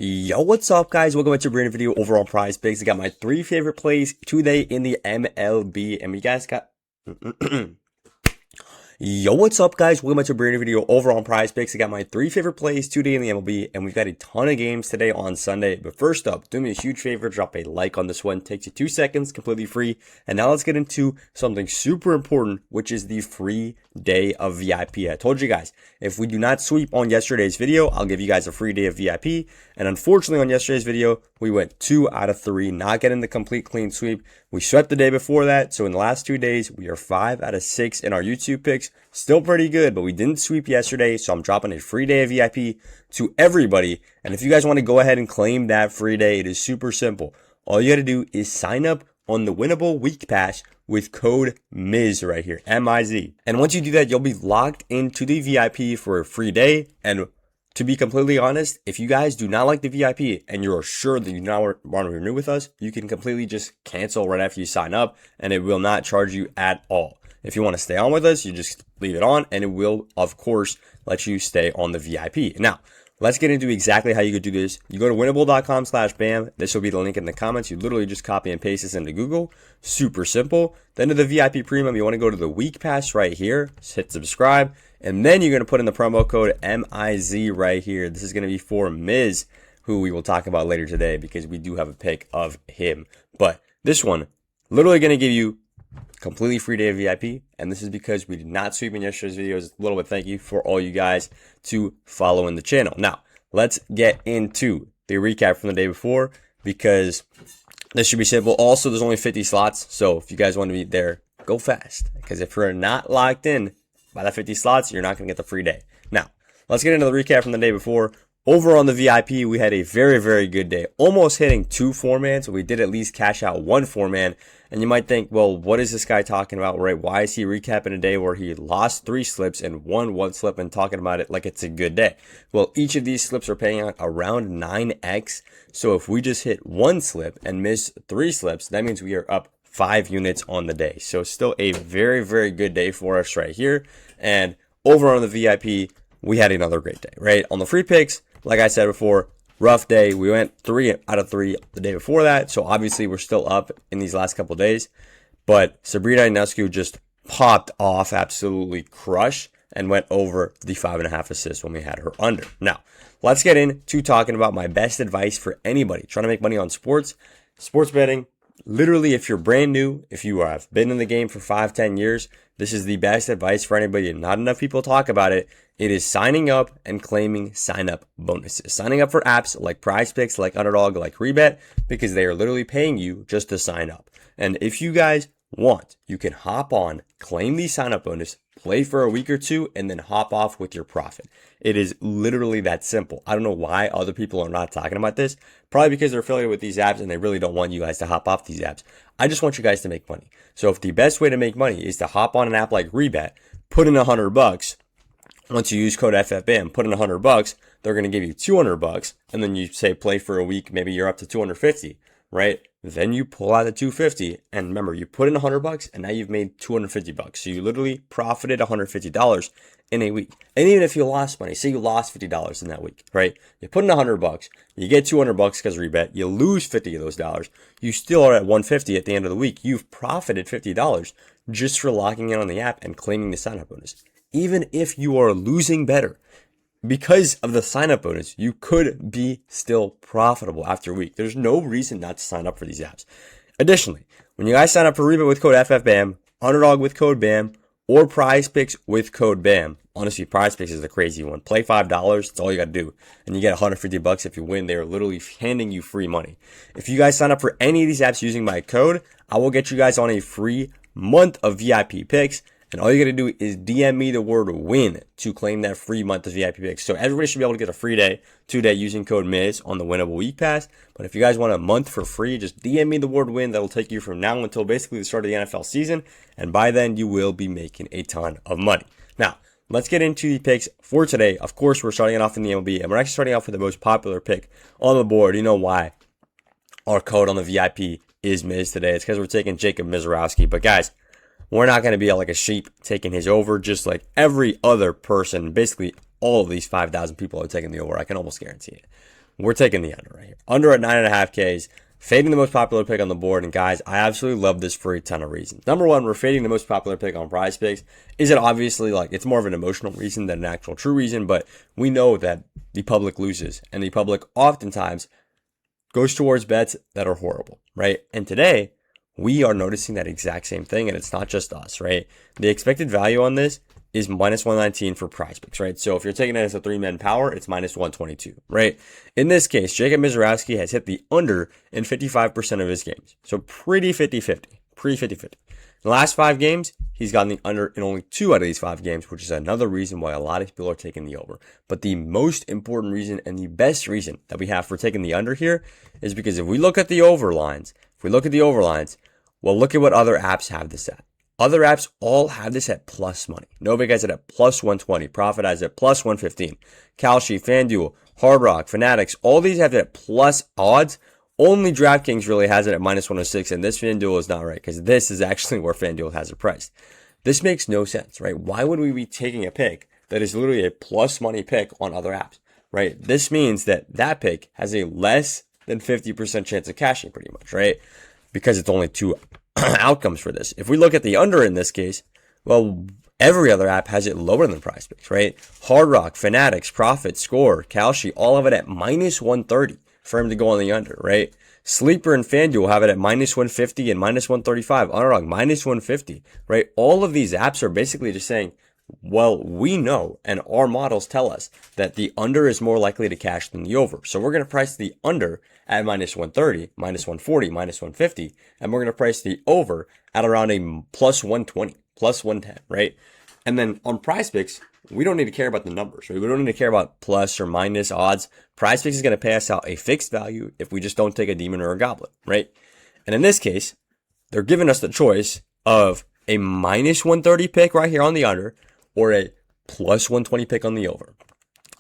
Yo, what's up, guys? Welcome back to a brand new video over on PrizePicks. I got my 3 favorite plays today in the MLB, and we guys got Yo, what's up, guys? Welcome back to a brand new video over on PrizePicks. I got my 3 favorite plays today in the MLB, and we've got a ton of games today on Sunday. But first up, do me a huge favor, drop a like on this one. Takes you 2 seconds, completely free. And now let's get into something super important, which is the free day of VIP. I told you guys, if we do not sweep on yesterday's video, I'll give you guys a free day of VIP. And unfortunately, on yesterday's video, we went 2 out of 3, not getting the complete clean sweep. We swept the day before that, so in the last 2 days, we are 5 out of 6 in our YouTube picks. Still pretty good, but we didn't sweep yesterday, so I'm dropping a free day of VIP to everybody. And if you guys want to go ahead and claim that free day, it is super simple. All you got to do is sign up on the winnable week pass with code MIZ right here, M-I-Z. And once you do that, you'll be locked into the VIP for a free day. And to be completely honest, if you guys do not like the VIP and you're sure that you do not want to renew with us, you can completely just cancel right after you sign up and it will not charge you at all. If you want to stay on with us, you just leave it on and it will, of course, let you stay on the VIP. Now, let's get into exactly how you could do this. You go to winnable.com/BAM. This will be the link in the comments. You literally just copy and paste this into Google. Super simple. Then to the VIP Premium, you want to go to the Week Pass right here. Just hit subscribe. And then you're going to put in the promo code MIZ right here. This is going to be for Miz, who we will talk about later today because we do have a pick of him. But this one, literally going to give you completely free day of VIP, and this is because we did not sweep in yesterday's videos. A little bit thank you for all you guys to follow in the channel. Now, let's get into the recap from the day before because this should be simple. Also, there's only 50 slots, so if you guys want to be there, go fast because if you're not locked in by that 50 slots, you're not going to get the free day. Now, let's get into the recap from the day before. Over on the VIP, we had a very, very good day, almost hitting 2 4-man, so we did at least cash out 1 4-man. And you might think, well, what is this guy talking about, right? Why is he recapping a day where he lost 3 slips and won 1 slip and talking about it like it's a good day? Well, each of these slips are paying out around 9x. So if we just hit 1 slip and miss 3 slips, that means we are up 5 units on the day. So still a very, very good day for us right here. And over on the VIP, we had another great day, right? On the free picks, like I said before, rough day. We went 3 out of 3 the day before that. So obviously we're still up in these last couple days. But Sabrina Ionescu just popped off, absolutely crushed, and went over the 5.5 assists when we had her under. Now, let's get into talking about my best advice for anybody trying to make money on sports betting. Literally, if you're brand new, if you have been in the game for 5-10 years, this is the best advice for anybody. Not enough people talk about it. It is signing up and claiming sign-up bonuses. Signing up for apps like PrizePicks, like Underdog, like Rebet, because they are literally paying you just to sign up. And if you guys want, you can hop on, claim the sign-up bonus, play for a week or 2, and then hop off with your profit. It is literally that simple. I don't know why other people are not talking about this. Probably because they're affiliated with these apps and they really don't want you guys to hop off these apps. I just want you guys to make money. So if the best way to make money is to hop on an app like Rebet, put in $100. Once you use code FFBAM, put in $100, they're going to give you $200. And then you say play for a week, maybe you're up to 250, right? Then you pull out the 250, and remember, you put in $100, and now you've made $250. So you literally profited $150 in a week. And even if you lost money, say you lost $50 in that week, right? You put in $100, you get $200 because Rebet, you lose 50 of those dollars. You still are at $150 at the end of the week. You've profited $50 just for logging in on the app and claiming the sign-up bonus. Even if you are losing better, because of the sign-up bonus, you could be still profitable after a week. There's no reason not to sign up for these apps. Additionally, when you guys sign up for Rebet with code FFBAM, Underdog with code BAM, or PrizePicks with code BAM, honestly, PrizePicks is the crazy one. Play $5, that's all you got to do. And you get $150 if you win. They're literally handing you free money. If you guys sign up for any of these apps using my code, I will get you guys on a free month of VIP picks. And all you got to do is DM me the word WIN to claim that free month of VIP picks. So everybody should be able to get a free day today using code MIZ on the winnable week pass. But if you guys want a month for free, just DM me the word WIN. That'll take you from now until basically the start of the NFL season. And by then, you will be making a ton of money. Now, let's get into the picks for today. Of course, we're starting it off in the MLB. And we're actually starting off with the most popular pick on the board. You know why? Our code on the VIP is Miz today. It's because we're taking Jacob Misiorowski. But guys, we're not going to be like a sheep taking his over, just like every other person. Basically, all of these 5,000 people are taking the over. I can almost guarantee it. we're taking the under right here. Under at 9.5Ks, fading the most popular pick on the board. And guys, I absolutely love this for a ton of reasons. Number one, we're fading the most popular pick on PrizePicks. Is it obviously like it's more of an emotional reason than an actual true reason, but we know that the public loses and the public oftentimes goes towards bets that are horrible, right? And today we are noticing that exact same thing, and it's not just us, right? The expected value on this is minus 119 for PrizePicks, right? So if you're taking it as a 3-man power, it's minus 122, right? In this case, Jacob Misiorowski has hit the under in 55% of his games. So pretty 50-50, pretty 50-50. In the last 5 games, he's gotten the under in only 2 out of these 5 games, which is another reason why a lot of people are taking the over. But the most important reason and the best reason that we have for taking the under here is because if we look at the over lines, well, look at what other apps have this at. Other apps all have this at plus money. Nobody has it at plus 120. Profit has it at plus 115. Kalshi, FanDuel, Hard Rock, Fanatics, all these have it at plus odds. Only DraftKings really has it at minus 106, and this FanDuel is not right because this is actually where FanDuel has it priced. This makes no sense, right? Why would we be taking a pick that is literally a plus money pick on other apps, right? This means that that pick has a less than 50% chance of cashing pretty much, right? Because it's only 2 outcomes for this. If we look at the under in this case, well, every other app has it lower than PrizePicks, right? Hard Rock, Fanatics, Profit, Score, Kalshi, all of it at minus 130 for him to go on the under, right? Sleeper and FanDuel have it at minus 150 and minus 135. Underdog, minus 150, right? All of these apps are basically just saying, well, we know and our models tell us that the under is more likely to cash than the over. So we're going to price the under at minus 130, minus 140, minus 150, and we're going to price the over at around a plus 120, plus 110, right? And then on PrizePicks, we don't need to care about the numbers, right? We don't need to care about plus or minus odds. PrizePicks is going to pay us out a fixed value if we just don't take a demon or a goblin, right? And in this case, they're giving us the choice of a minus 130 pick right here on the under or a plus 120 pick on the over.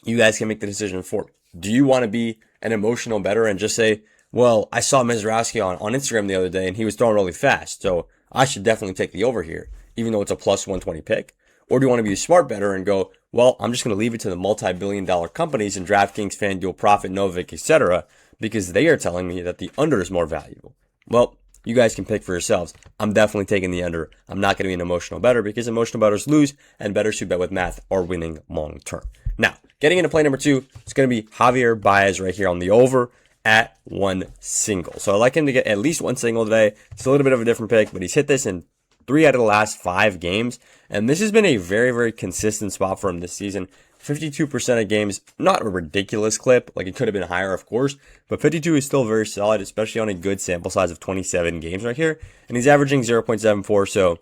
You guys can make the decision for me. Do you want to be an emotional bettor and just say, well, I saw Misiorowski on Instagram the other day and he was throwing really fast, so I should definitely take the over here, even though it's a plus 120 pick? Or do you want to be a smart bettor and go, well, I'm just going to leave it to the multi-billion-dollar companies in DraftKings, FanDuel, Profit, Novik, etc., because they are telling me that the under is more valuable? Well, you guys can pick for yourselves. I'm definitely taking the under. I'm not going to be an emotional bettor because emotional bettors lose and bettors who bet with math are winning long term. Now, getting into play number 2, it's going to be Javier Baez right here on the over at 1 single. So I like him to get at least 1 single today. It's a little bit of a different pick, but he's hit this in 3 out of the last 5 games. And this has been a very, very consistent spot for him this season. 52% of games, not a ridiculous clip, like it could have been higher, of course, but 52 is still very solid, especially on a good sample size of 27 games right here. And he's averaging 0.74. So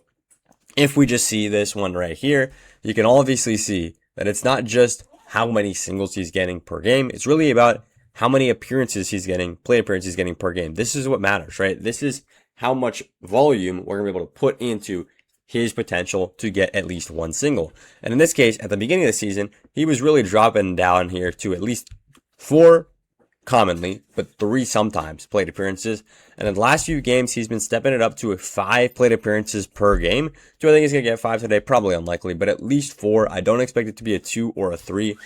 if we just see this one right here, you can obviously see that it's not just how many singles he's getting per game. It's really about how many appearances he's getting, play appearances he's getting per game. This is what matters, right? This is how much volume we're going to be able to put into his potential to get at least 1 single. And in this case, at the beginning of the season, he was really dropping down here to at least 4 commonly, but 3 sometimes plate appearances. And in the last few games, he's been stepping it up to 5 plate appearances per game. Do I think he's going to get 5 today? Probably unlikely, but at least 4. I don't expect it to be a 2 or a 3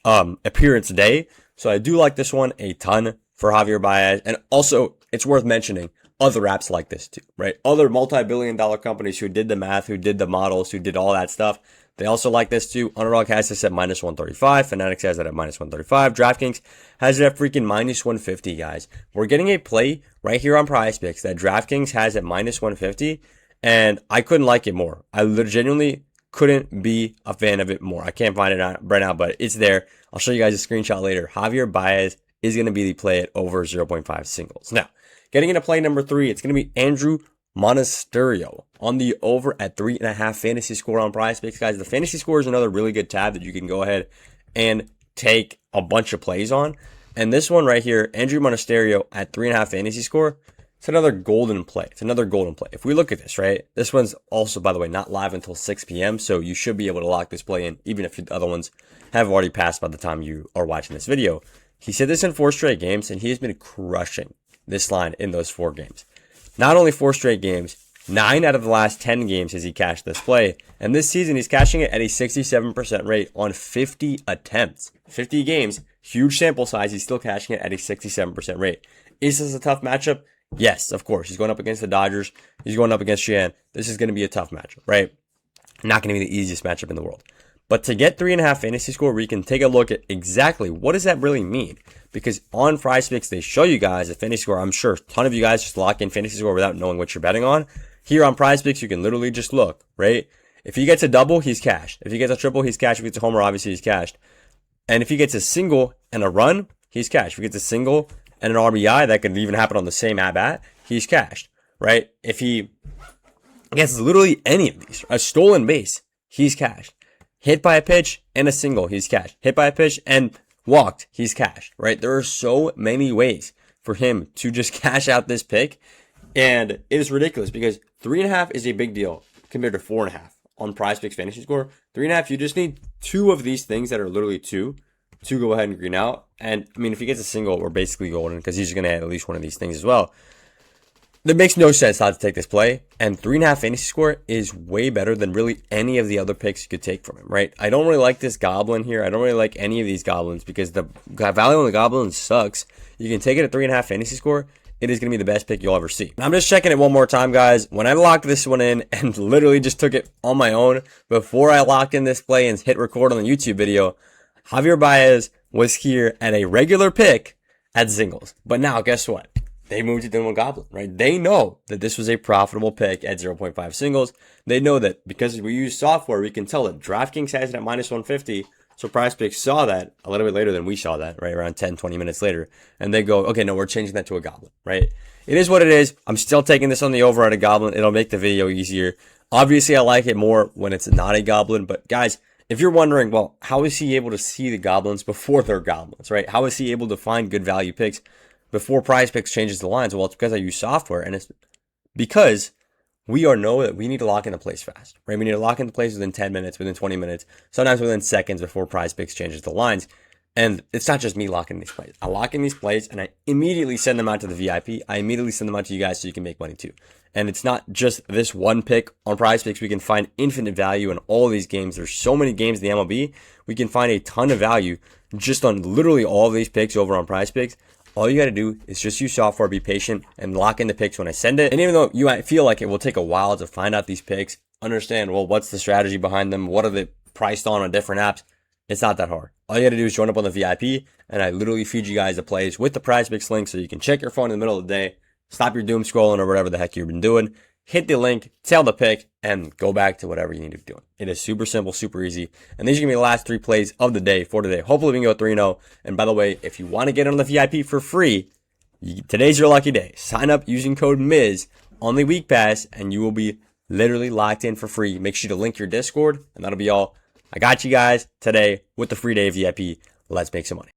appearance day. So I do like this one a ton for Javier Baez. And also, it's worth mentioning, other apps like this too, right? Other multi-billion-dollar companies who did the math, who did the models, who did all that stuff, they also like this too. Underdog has this at minus 135. Fanatics has it at minus 135. DraftKings has it at freaking minus 150, guys. We're getting a play right here on PrizePicks that DraftKings has at minus 150, and I couldn't like it more. I genuinely couldn't be a fan of it more. I can't find it right now, but it's there. I'll show you guys a screenshot later. Javier Baez is going to be the play at over 0.5 singles. Now, getting into play number 3, it's going to be Andruw Monasterio on the over at 3.5 fantasy score on PrizePicks. Guys, the fantasy score is another really good tab that you can go ahead and take a bunch of plays on. And this one right here, Andruw Monasterio at 3.5 fantasy score, it's another golden play. It's another golden play. If we look at this, right, this one's also, by the way, not live until 6 p.m., so you should be able to lock this play in, even if the other ones have already passed by the time you are watching this video. He's hit this in 4 straight games, and he has been crushing this line in those 4 games. Not only 4 straight games, 9 out of the last 10 games has he cashed this play. And this season, he's cashing it at a 67% rate on 50 attempts. 50 games, huge sample size. He's still cashing it at a 67% rate. Is this a tough matchup? Yes, of course. He's going up against the Dodgers. He's going up against Sheehan. This is going to be a tough matchup, right? Not going to be the easiest matchup in the world. But to get 3.5 fantasy score, we can take a look at exactly what does that really mean? Because on PrizePicks, they show you guys a fantasy score. I'm sure a ton of you guys just lock in fantasy score without knowing what you're betting on. Here on PrizePicks, you can literally just look, right? If he gets a double, he's cashed. If he gets a triple, he's cashed. If he gets a homer, obviously he's cashed. And if he gets a single and a run, he's cashed. If he gets a single and an RBI, that could even happen on the same at-bat, he's cashed, right? If he gets literally any of these, a stolen base, he's cashed. Hit by a pitch and a single, he's cashed. Hit by a pitch and walked, he's cashed, right? There are so many ways for him to just cash out this pick. And it is ridiculous because 3.5 is a big deal compared to 4.5 on PrizePicks fantasy score. 3.5, you just need 2 of these things that are literally 2 to go ahead and green out. And I mean, if he gets a single, we're basically golden because he's going to have at least one of these things as well. That makes no sense not to take this play. And 3.5 fantasy score is way better than really any of the other picks you could take from him, right? I don't really like this goblin here. I don't really like any of these goblins because the value on the goblin sucks. You can take it at 3.5 fantasy score. It is going to be the best pick you'll ever see. I'm just checking it one more time, guys. When I locked this one in and literally just took it on my own before I locked in this play and hit record on the YouTube video, Javier Baez was here at a regular pick at singles. But now, guess what? They moved it to one goblin, right? They know that this was a profitable pick at 0.5 singles. They know that because we use software, we can tell that DraftKings has it at minus 150. So PrizePicks saw that a little bit later than we saw that, right? Around 10, 20 minutes later. And they go, okay, no, we're changing that to a goblin, right? It is what it is. I'm still taking this on the over at a goblin. It'll make the video easier. Obviously, I like it more when it's not a goblin. But guys, if you're wondering, well, how is he able to see the goblins before they're goblins, right? How is he able to find good value picks before PrizePicks changes the lines? Well, it's because I use software, and it's because we know that we need to lock into plays fast, right? We need to lock into plays within 10 minutes, within 20 minutes, sometimes within seconds before PrizePicks changes the lines. And it's not just me locking these plays. I lock in these plays and I immediately send them out to the VIP. I immediately send them out to you guys so you can make money too. And it's not just this one pick on PrizePicks. We can find infinite value in all these games. There's so many games in the MLB. We can find a ton of value just on literally all of these picks over on PrizePicks. All you got to do is just use software, be patient, and lock in the picks when I send it. And even though you might feel like it will take a while to find out these picks, understand, well, what's the strategy behind them? What are they priced on different apps? It's not that hard. All you got to do is join up on the VIP, and I literally feed you guys the plays with the PrizePicks link so you can check your phone in the middle of the day, stop your doom scrolling or whatever the heck you've been doing, hit the link, tell the pick, and go back to whatever you need to be doing. It is super simple, super easy. And these are going to be the last 3 plays of the day for today. Hopefully we can go 3-0. And by the way, if you want to get on the VIP for free, today's your lucky day. Sign up using code MIZ on the week pass, and you will be literally locked in for free. Make sure to link your Discord, and that'll be all. I got you guys today with the free day VIP. Let's make some money.